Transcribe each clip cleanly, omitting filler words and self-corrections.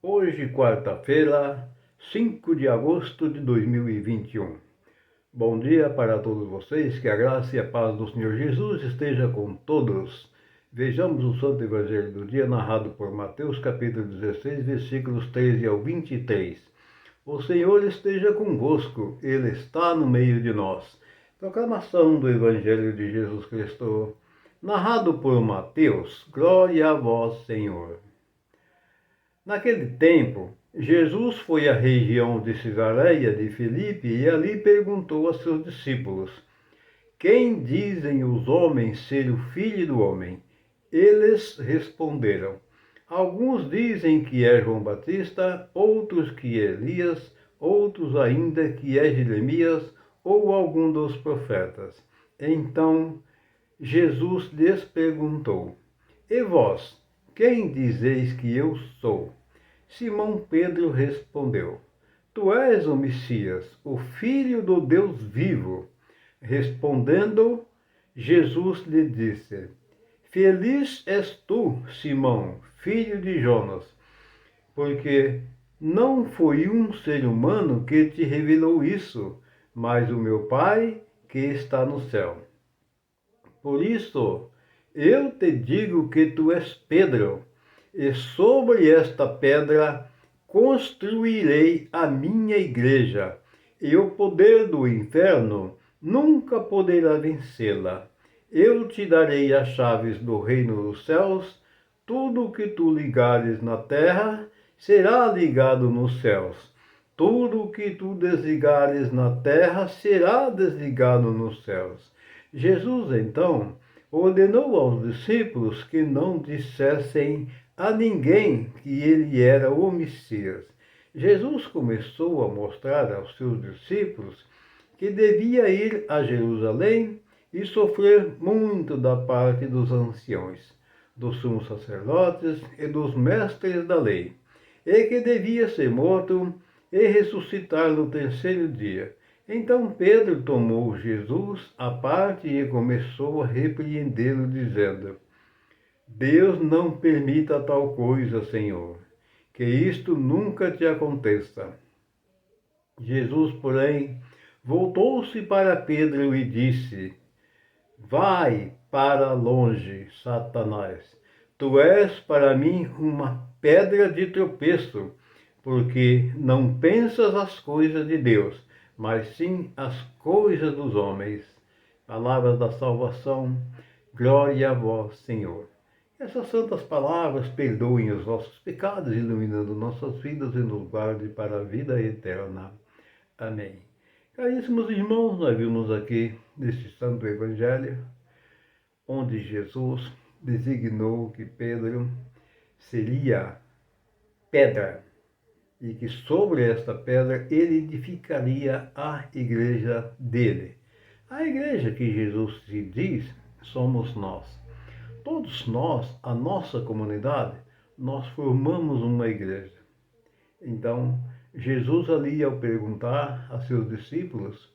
Hoje, quarta-feira, 5 de agosto de 2021. Bom dia para todos vocês, que a graça e a paz do Senhor Jesus esteja com todos. Vejamos o Santo Evangelho do dia narrado por Mateus, capítulo 16, versículos 13 ao 23. O Senhor esteja convosco, Ele está no meio de nós. Proclamação do Evangelho de Jesus Cristo, narrado por Mateus. Glória a vós, Senhor. Naquele tempo, Jesus foi à região de Cesareia de Filipe e ali perguntou a seus discípulos: Quem dizem os homens ser o Filho do Homem? Eles responderam: Alguns dizem que é João Batista, outros que é Elias, outros ainda que é Jeremias ou algum dos profetas. Então Jesus lhes perguntou: E vós, quem dizeis que eu sou? Simão Pedro respondeu: Tu és o Messias, o Filho do Deus vivo. Respondendo, Jesus lhe disse: Feliz és tu, Simão, filho de Jonas, porque não foi um ser humano que te revelou isso, mas o meu Pai que está no céu. Por isso, eu te digo que tu és Pedro, e sobre esta pedra construirei a minha igreja, e o poder do inferno nunca poderá vencê-la. Eu te darei as chaves do reino dos céus. Tudo o que tu ligares na terra será ligado nos céus. Tudo o que tu desligares na terra será desligado nos céus. Jesus, então, ordenou aos discípulos que não dissessem a ninguém que ele era o Messias. Jesus começou a mostrar aos seus discípulos que devia ir a Jerusalém e sofrer muito da parte dos anciões, dos sumos sacerdotes e dos mestres da lei, e que devia ser morto e ressuscitar no terceiro dia. Então Pedro tomou Jesus à parte e começou a repreendê-lo, dizendo: Deus não permita tal coisa, Senhor, que isto nunca te aconteça. Jesus, porém, voltou-se para Pedro e disse: Vai para longe, Satanás. Tu és para mim uma pedra de tropeço, porque não pensas as coisas de Deus, mas sim as coisas dos homens. Palavras da salvação, glória a vós, Senhor. Essas santas palavras perdoem os nossos pecados, iluminando nossas vidas e nos guarde para a vida eterna. Amém. Caríssimos irmãos, nós vimos aqui neste santo evangelho, onde Jesus designou que Pedro seria pedra e que sobre esta pedra ele edificaria a igreja dele. A igreja que Jesus se diz somos nós. Todos nós, a nossa comunidade, nós formamos uma igreja. Então, Jesus ali, ao perguntar a seus discípulos,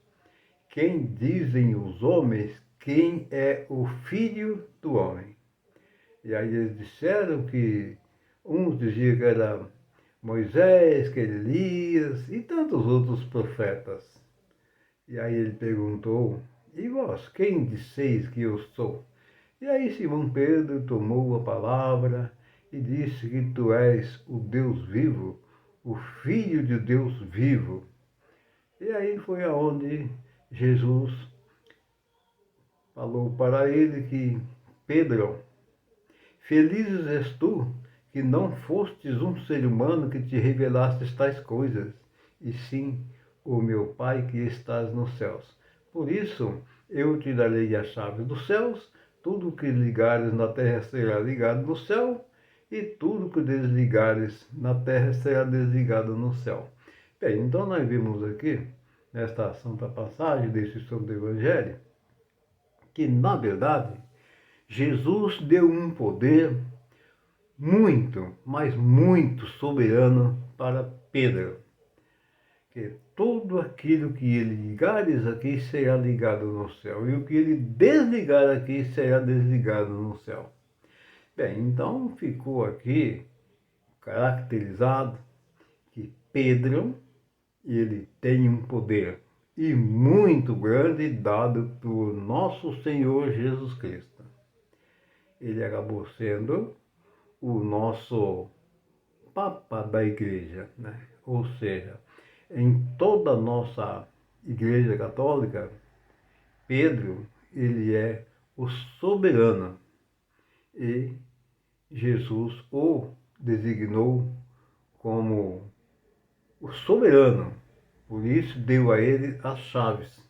quem dizem os homens, quem é o Filho do Homem? E aí eles disseram que uns diziam que era Moisés, que era Elias e tantos outros profetas. E aí ele perguntou: E vós, quem disseis que eu sou? E aí Simão Pedro tomou a palavra e disse que tu és o Deus vivo, o Filho de Deus vivo. E aí foi aonde Jesus falou para ele que: Pedro, felizes és tu que não fostes um ser humano que te revelaste tais coisas, e sim o meu Pai que estás nos céus. Por isso eu te darei as chaves dos céus. Tudo que ligares na terra será ligado no céu, e tudo que desligares na terra será desligado no céu. Bem, então nós vimos aqui, nesta santa passagem deste santo evangelho, que na verdade Jesus deu um poder muito, mas muito soberano para Pedro. que tudo aquilo que ele ligares aqui será ligado no céu, e o que ele desligar aqui será desligado no céu. Bem, então ficou aqui caracterizado que Pedro, ele tem um poder e muito grande dado por nosso Senhor Jesus Cristo. Ele acabou sendo o nosso Papa da Igreja, né? Ou seja, em toda a nossa Igreja Católica, Pedro, ele é o soberano e Jesus o designou como o soberano. Por isso deu a ele as chaves.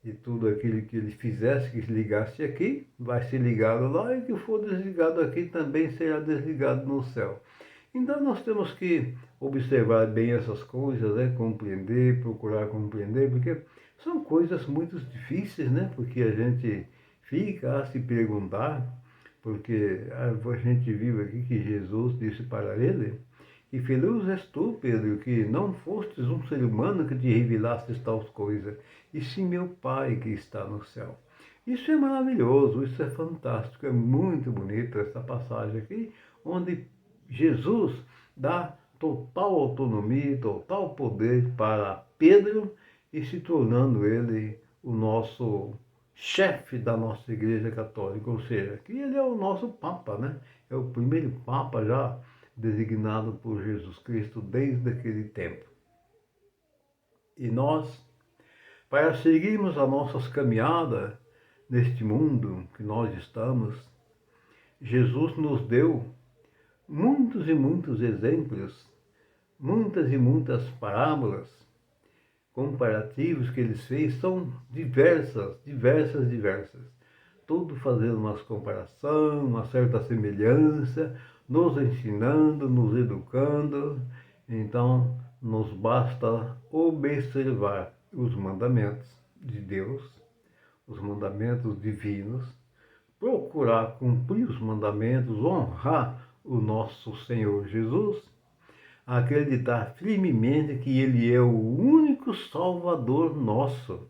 E tudo aquilo que ele fizesse, que ligasse aqui, vai ser ligado lá, e o que for desligado aqui também será desligado no céu. Então nós temos que observar bem essas coisas, né? Compreender, procurar compreender, porque são coisas muito difíceis, né? Porque a gente fica a se perguntar, porque a gente viu aqui que Jesus disse para ele: e feliz és tu, Pedro, que não fostes um ser humano que te revelaste tais coisas, e sim meu Pai que está no céu. Isso é maravilhoso, isso é fantástico, é muito bonito essa passagem aqui, onde Jesus dá total autonomia, total poder para Pedro, e se tornando ele o nosso chefe da nossa Igreja Católica, ou seja, que ele é o nosso Papa, né? É o primeiro Papa já designado por Jesus Cristo desde aquele tempo. E nós, para seguirmos as nossas caminhadas neste mundo que nós estamos, Jesus nos deu muitos e muitos exemplos, muitas e muitas parábolas, comparativos que ele fez, são diversas. Tudo fazendo uma comparação, uma certa semelhança, nos ensinando, nos educando. Então, nos basta observar os mandamentos de Deus, os mandamentos divinos, procurar cumprir os mandamentos, honrar o nosso Senhor Jesus, acreditar firmemente que Ele é o único Salvador nosso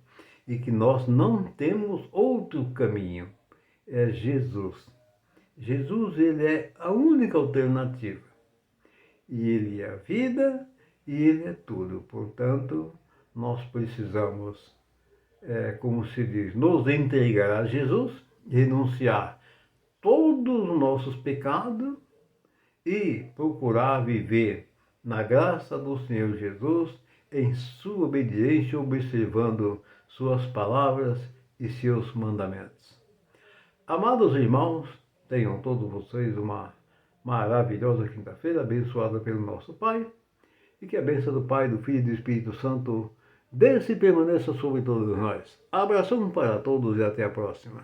e que nós não temos outro caminho. É Jesus. Jesus, ele é a única alternativa. E ele é a vida e ele é tudo. Portanto, nós precisamos, como se diz, nos entregar a Jesus, renunciar todos os nossos pecados e procurar viver na graça do Senhor Jesus, em sua obediência, observando suas palavras e seus mandamentos. Amados irmãos, tenham todos vocês uma maravilhosa quinta-feira, abençoada pelo nosso Pai, e que a bênção do Pai, do Filho e do Espírito Santo desça e permaneça sobre todos nós. Abração para todos e até a próxima.